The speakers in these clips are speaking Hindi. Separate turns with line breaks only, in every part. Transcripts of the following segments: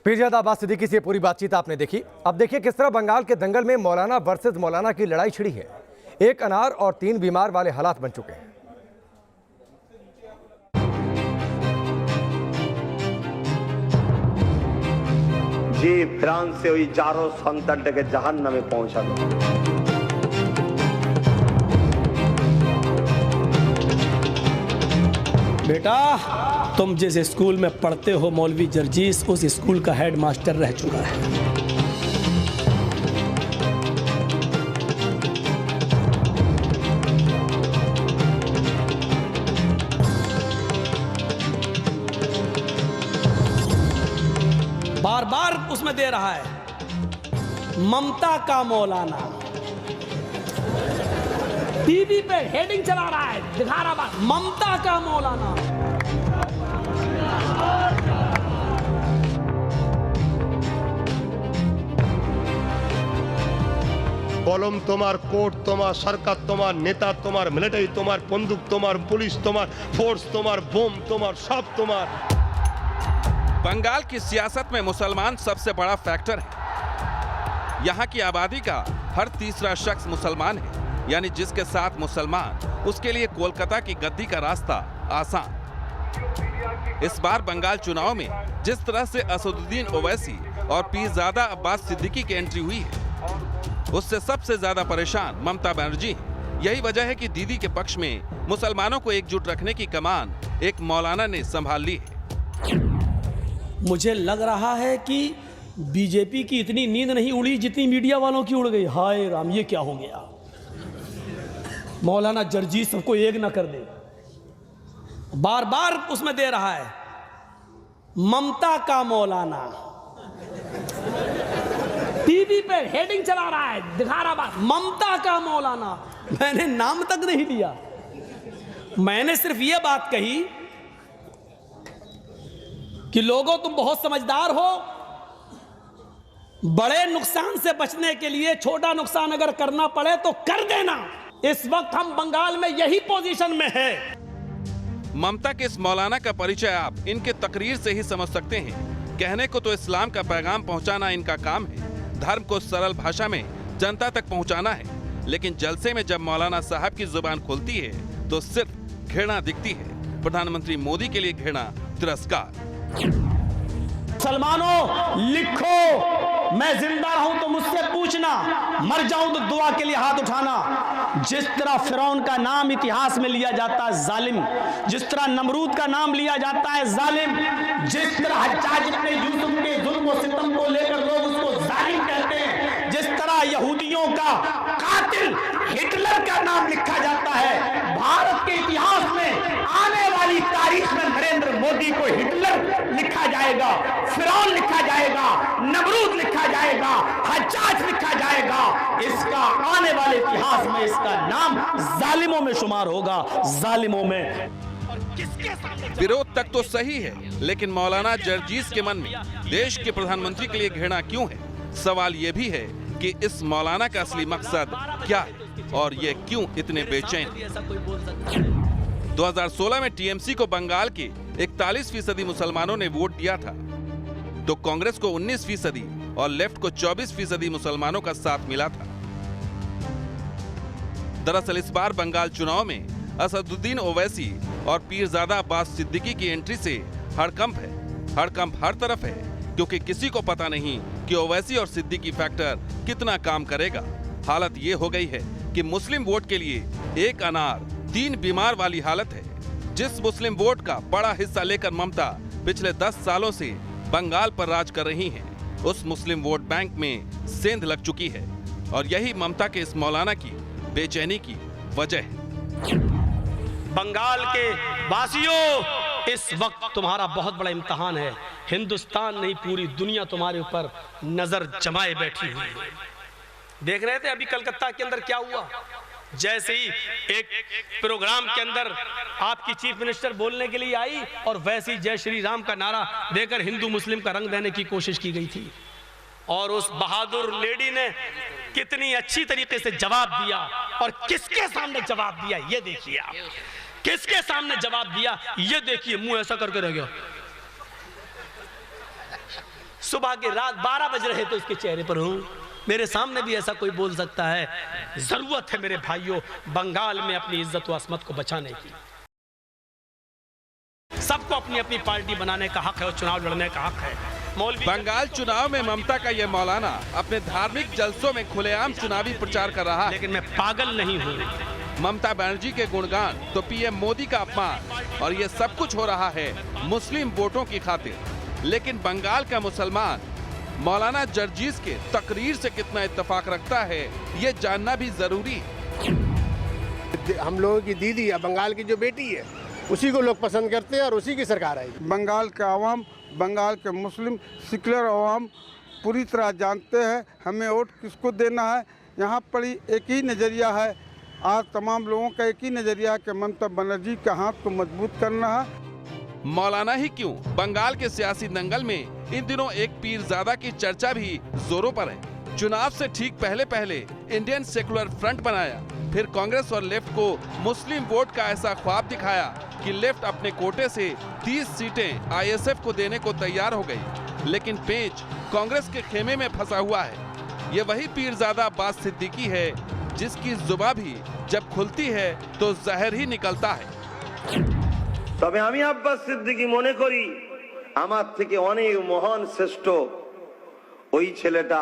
पीरजादा अब्बास सिद्दीकी से पूरी बातचीत आपने देखी। अब देखिए किस तरह बंगाल के दंगल में मौलाना वर्सेस मौलाना की लड़ाई छिड़ी है। एक अनार और 3 बीमार वाले हालात बन चुके हैं।
যে ফ্রান্সে ওই জারো সন্তানটাকে জাহান্নামে পৌঁছালো।
बेटा, तुम जिस स्कूल में पढ़ते हो मौलवी जर्जीस उस स्कूल का हेड मास्टर रह चुका है। बार बार उसमें दे रहा है ममता का मौलाना, टीवी पे हेडिंग चला रहा है, दिखा रहा बात ममता का मौलाना।
কলম তোমার, কোর্ট তোমার, সরকার তোমার, নেতা তোমার, মিলিটারি তোমার, বন্দুক তোমার, পুলিশ তোমার, फोर्स তোমার, बोम তোমার, सब তোমার।
बंगाल की सियासत में मुसलमान सबसे बड़ा फैक्टर है। यहाँ की आबादी का हर तीसरा शख्स मुसलमान है, यानी जिसके साथ मुसलमान उसके लिए कोलकाता की गद्दी का रास्ता आसान। इस बार बंगाल चुनाव में जिस तरह से असदुद्दीन ओवैसी और पीरजादा अब्बास सिद्दीकी की एंट्री हुई है, उससे सबसे ज्यादा परेशान ममता बनर्जी है। यही वजह है कि दीदी के पक्ष में मुसलमानों को एकजुट रखने की कमान एक मौलाना ने संभाल ली है।
मुझे लग रहा है कि बीजेपी की इतनी नींद नहीं उड़ी जितनी मीडिया वालों की उड़ गई। हाय राम, ये क्या हो गया? मौलाना जर्जी सबको एक ना कर दे। बार बार उसमें दे रहा है ममता का मौलाना, टीवी पे हेडिंग चला रहा है, दिखा रहा बात ममता का मौलाना। मैंने नाम तक नहीं लिया, मैंने सिर्फ ये बात कही कि लोगों तुम बहुत समझदार हो, बड़े नुकसान से बचने के लिए छोटा नुकसान अगर करना पड़े तो कर देना। इस वक्त हम बंगाल में यही पोजीशन में है।
ममता के इस मौलाना का परिचय आप इनके तकरीर से ही समझ सकते हैं। कहने को तो इस्लाम का पैगाम पहुंचाना इनका काम है, धर्म को सरल भाषा में जनता तक पहुंचाना है, लेकिन जलसे में जब मौलाना साहब की जुबान खुलती है तो सिर्फ घृणा दिखती है। प्रधानमंत्री मोदी के लिए घृणा, तिरस्कार।
मुसलमानों लिखो, मैं जिंदा रहूं तो मुझसे पूछना, मर जाऊं तो दुआ के लिए हाथ उठाना। जिस तरह फिरौन का नाम इतिहास में लिया जाता है जालिम, जिस तरह नमरूद का नाम लिया जाता है जालिम, जिस तरह हज्जाज इब्न यूसुफ के जुल्म और सितम को लेकर लोग उसको जालिम कहते हैं, जिस तरह यहूदियों का कातिल हिटलर का नाम लिखा जाता है, भारत के इतिहास में आने वाली तारीख में नरेंद्र मोदी को हिटलर लिखा जाएगा, फिरौन लिखा जाएगा, नमरूद लिखा जाएगा, हज्जाज लिखा जाएगा। इसका आने वाले इतिहास में इसका नाम जालिमों में शुमार होगा, जालिमों में।
विरोध तक तो सही है, लेकिन मौलाना जर्जीस के मन में देश के प्रधानमंत्री के लिए घृणा क्यों है? सवाल ये भी है कि इस मौलाना का असली मकसद क्या है और ये क्यों इतने बेचैन? 2016 में टीएमसी को बंगाल के 41% मुसलमानों ने वोट दिया था, तो कांग्रेस को 19% और लेफ्ट को 24% मुसलमानों का साथ मिला था। दरअसल इस बार बंगाल चुनाव में असदुद्दीन ओवैसी और पीरजादा अब्बास सिद्दीकी की एंट्री से हड़कंप है। हड़कंप हर तरफ है, क्योंकि किसी को पता नहीं कि ओवैसी और सिद्दीकी फैक्टर कितना काम करेगा। हालत ये हो गई है कि मुस्लिम वोट के लिए एक अनार 3 बीमार वाली हालत है। जिस मुस्लिम वोट का बड़ा हिस्सा लेकर ममता पिछले 10 सालों से बंगाल पर राज कर रही हैं, उस मुस्लिम वोट बैंक में सेंध लग चुकी है, और यही ममता के इस मौलाना की बेचैनी की वजह है।
बंगाल के वासियों, इस वक्त तुम्हारा बहुत बड़ा इम्तिहान है। हिंदुस्तान नहीं, पूरी दुनिया तुम्हारे ऊपर नजर जमाए बैठी हुई है। देख रहे थे अभी कलकत्ता के अंदर क्या हुआ? जैसे ही एक प्रोग्राम के अंदर आपकी चीफ मिनिस्टर बोलने के लिए आई और वैसे ही जय श्री राम का नारा देकर हिंदू मुस्लिम का रंग देने की कोशिश की गई थी, और उस बहादुर लेडी ने कितनी अच्छी तरीके से जवाब दिया। और किसके सामने जवाब दिया ये देखिए आप, किसके सामने जवाब दिया ये देखिए। मुंह ऐसा करके रह गया। सुबह के रात 12 बज रहे तो उसके चेहरे पर हूं। मेरे सामने भी ऐसा कोई बोल सकता है? जरूरत है मेरे भाइयों बंगाल में अपनी इज्जत व अस्मत को बचाने की। सबको अपनी अपनी पार्टी बनाने का हक है और चुनाव लड़ने का हक है। मौलवी
बंगाल चुनाव में ममता का यह मौलाना अपने धार्मिक जलसों में खुलेआम चुनावी प्रचार कर रहा है।
लेकिन मैं पागल नहीं हूँ।
ममता बनर्जी के गुणगान तो पीएम मोदी का अपमान, और ये सब कुछ हो रहा है मुस्लिम वोटों की खातिर। लेकिन बंगाल का मुसलमान मौलाना जर्जीस के तकरीर से कितना इत्तेफाक रखता है, ये जानना भी जरूरी।
हम लोगों की दीदी या बंगाल की जो बेटी है उसी को लोग पसंद करते हैं और उसी की सरकार आएगी।
बंगाल के आवाम, बंगाल के मुस्लिम सेक्युलर आवाम पूरी तरह जानते हैं हमें वोट किसको देना है। यहाँ पर एक ही नज़रिया है, आज तमाम लोगों का एक ही नज़रिया है कि ममता बनर्जी का हाथ को मजबूत करना है।
मौलाना ही क्यों, बंगाल के सियासी दंगल में इन दिनों एक पीरजादा की चर्चा भी जोरों पर है। चुनाव से ठीक पहले पहले इंडियन सेकुलर फ्रंट बनाया, फिर कांग्रेस और लेफ्ट को मुस्लिम वोट का ऐसा ख्वाब दिखाया कि लेफ्ट अपने कोटे से 30 सीटें आईएसएफ को देने को तैयार हो गई। लेकिन पेंच कांग्रेस के खेमे में फंसा हुआ है। ये वही पीरजादा अब्बास सिद्दीकी है जिसकी जुबान भी जब खुलती है तो जहर ही निकलता है।
তবে আমি আব্বাস সিদ্দিকী মনে করি আমার থেকে অনেক মহান শ্রেষ্ঠ ওই ছেলেটা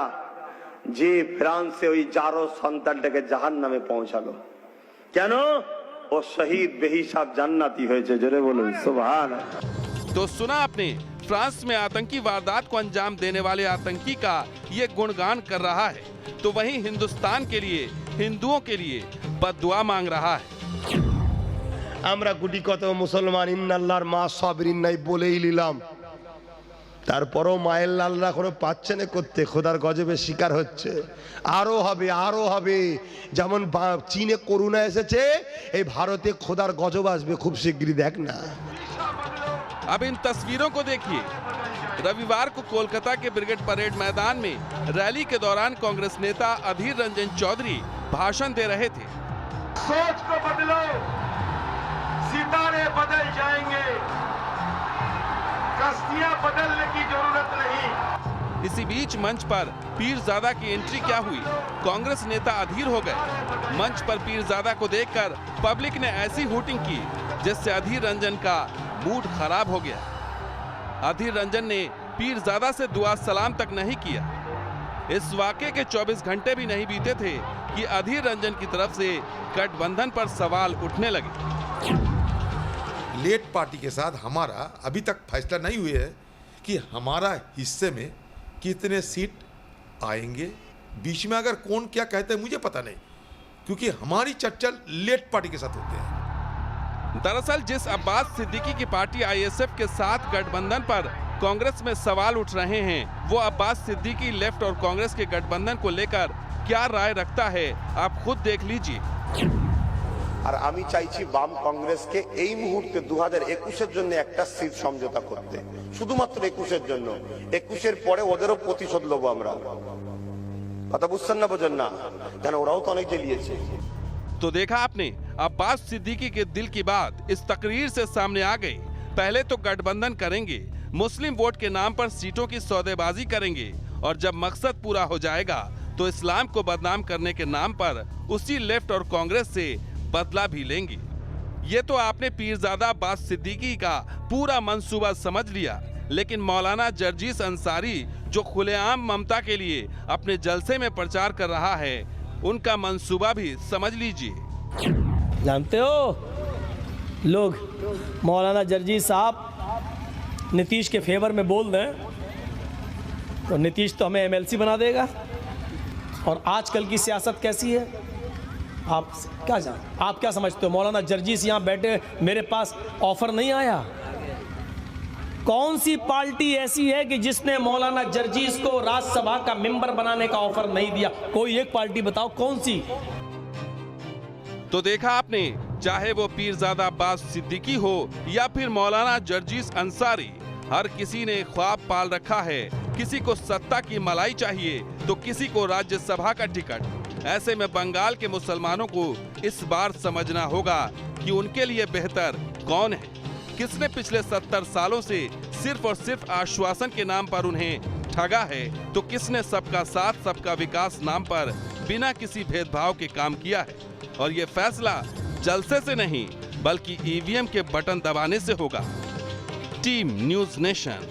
যে ফ্রান্সে ওই জারো সন্তানটাকে জাহান্নামে পৌঁছালো। কেন? ও শহীদ বেহিসাব জান্নাতি হয়েছে। জোরে বলুন সুবহানাল্লাহ।
तो सुना आपने, फ्रांस में आतंकी वारदात को अंजाम देने वाले आतंकी का ये गुणगान कर रहा है, तो वहीं हिंदुस्तान के लिए, हिंदुओं के लिए बद्दुआ मांग रहा है।
আমরা গুটি কত মুসলমান ইন্নাল্লাহর মা সাবরিন নাই বলেই নিলাম, তারপরও মায়ের লালরা করে পাচ্ছে না করতে, খোদার গজবে শিকার হচ্ছে। আরো হবে, আরো হবে। যেমন চীনে করোনা এসেছে, এই ভারতে খোদার গজব আসবে খুব শিগগিরই, দেখ না।
अब इन तस्वीरों को देखिए। रविवार को कोलकाता के ब्रिगेड परेड मैदान में रैली के दौरान कांग्रेस नेता अधीर रंजन चौधरी भाषण दे रहे थे।
सोच को बदलो, सितारे बदल जाएंगे, कश्तियां बदलने की जरूरत नहीं।
इसी बीच मंच पर पीरजादा की एंट्री क्या हुई, कांग्रेस नेता अधीर हो गए। मंच पर पीरजादा को देखकर पब्लिक ने ऐसी हूटिंग की जिससे अधीर रंजन का मूड खराब हो गया। अधीर रंजन ने पीरजादा से दुआ सलाम तक नहीं किया। इस वाक़े के 24 घंटे भी नहीं बीते थे कि अधीर रंजन की तरफ से गठबंधन पर सवाल उठने लगे।
लेट पार्टी के साथ हमारा अभी तक फैसला नहीं हुआ है कि हमारा हिस्से में कितने सीट आएंगे। बीच में अगर कौन क्या कहते हैं मुझे पता नहीं, क्योंकि हमारी चर्चा लेट पार्टी के साथ होते हैं।
दरअसल जिस अब्बास सिद्दीकी की पार्टी आईएसएफ के साथ गठबंधन पर कांग्रेस में सवाल उठ रहे हैं, वो अब्बास सिद्दीकी लेफ्ट और कांग्रेस के गठबंधन को लेकर क्या राय रखता है, आप खुद देख लीजिए।
আর আমি চাইছি বাম কংগ্রেসকে এই মুহূর্তে 2021-এর জন্য একটা সিট সমঝোতা করতে, শুধুমাত্র 21-এর জন্য। 21-এর পরে ওদেরও প্রতিশোধ লব আমরা। কথা বুঝছেন না, বোঝেন না? কেন ওরাও তো অনেক জ্বালিয়েছে।
तो देखा आपने, अब्बास सिद्दीकी के दिल की बात इस तकरीर से सामने आ गई। पहले तो गठबंधन करेंगे, मुस्लिम वोट के नाम पर सीटों की सौदेबाजी करेंगे, और जब मकसद पूरा हो जाएगा तो इस्लाम को बदनाम करने के नाम पर उसी लेफ्ट और कांग्रेस से बदला भी लेंगे। ये तो आपने पीरजादा अब्बास सिद्दीकी का पूरा मंसूबा समझ लिया, लेकिन मौलाना जर्जीस अंसारी जो खुलेआम ममता के लिए अपने जलसे में प्रचार कर रहा है, उनका मंसूबा भी समझ लीजिए।
जानते हो लोग, मौलाना जर्जीस साहब नीतीश के फेवर में बोल दें तो नीतीश तो हमें एमएलसी बना देगा। और आजकल की सियासत कैसी है आप क्या समझते हो? मौलाना जर्जीस यहाँ बैठे, मेरे पास ऑफर नहीं आया। कौन सी पार्टी ऐसी है कि जिसने मौलाना जर्जीस को राज्यसभा का मेंबर बनाने का ऑफर नहीं दिया? कोई एक पार्टी बताओ कौन सी।
तो देखा आपने, चाहे वो पीरजादा अब्बास सिद्दीकी हो या फिर मौलाना जर्जीस अंसारी, हर किसी ने ख्वाब पाल रखा है। किसी को सत्ता की मलाई चाहिए तो किसी को राज्यसभा का टिकट। ऐसे में बंगाल के मुसलमानों को इस बार समझना होगा कि उनके लिए बेहतर कौन है, किसने पिछले 70 सालों से सिर्फ और सिर्फ आश्वासन के नाम पर उन्हें ठगा है, तो किसने सबका साथ सबका विकास नाम पर बिना किसी भेदभाव के काम किया है? और ये फैसला जलसे से नहीं बल्कि ईवीएम के बटन दबाने से होगा। Team news nation.